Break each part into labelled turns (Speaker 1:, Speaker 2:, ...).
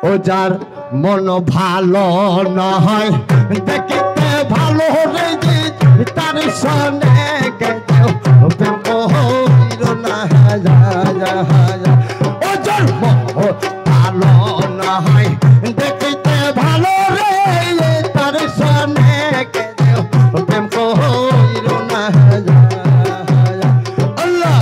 Speaker 1: ও যার মন ভালো না হয় দেখিতে ভালো রে তার সনে ও যার মন ভালো না হয় দেখিতে ভালো রে তার সনে প্রেম কইর না আল্লাহ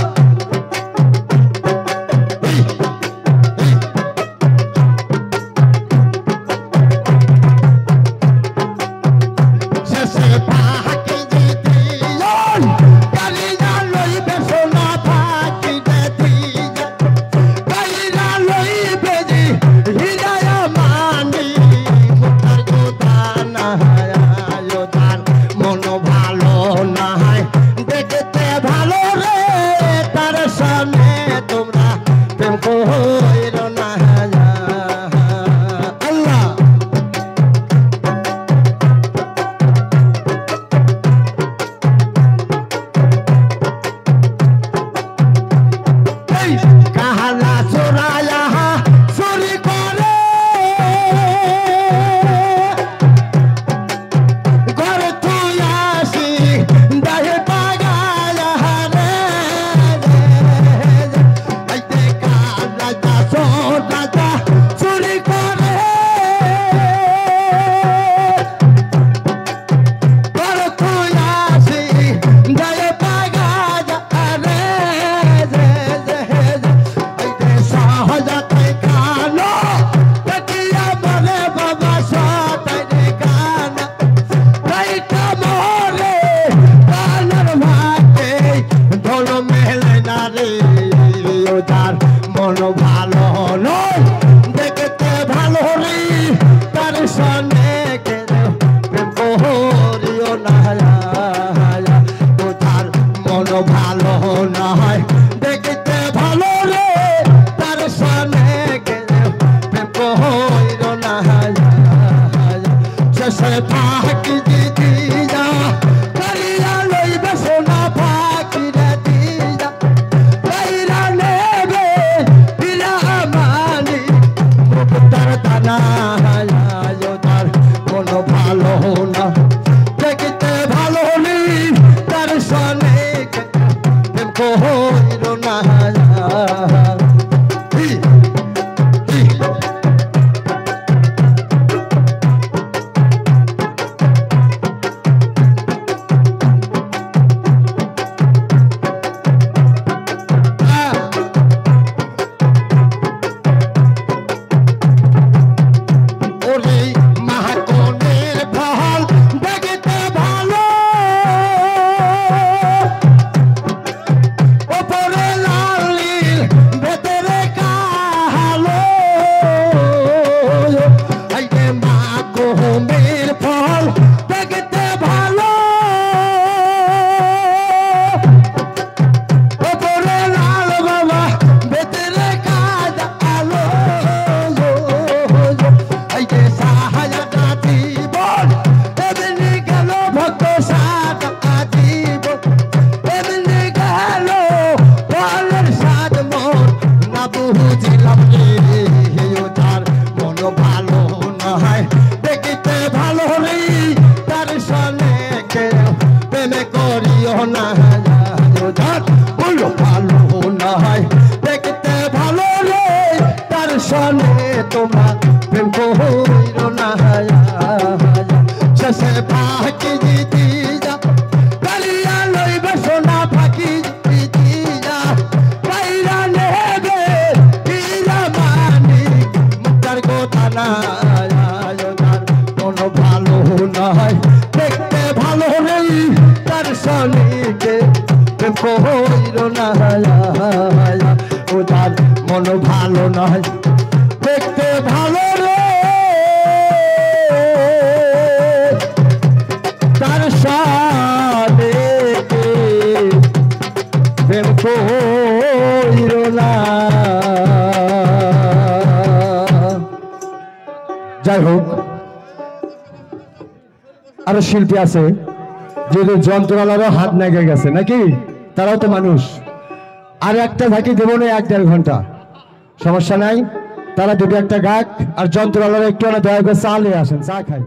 Speaker 1: মন ভালো নয় দেখতে ভালো রে তার সাথে প্রেম কইরো না। যাই হোক আরো শিল্পী আছে যে যন্ত্রণারও হাত নেগে গেছে নাকি, তারাও তো মানুষ। আর একটা থাকি দেবো না 1-1.5 ঘন্টা, সমস্যা নাই, তারা দুটো একটা গাক আর যন্ত্রওয়ালারা একটু দয়া করে চা নিয়ে আসেন, চা খাই।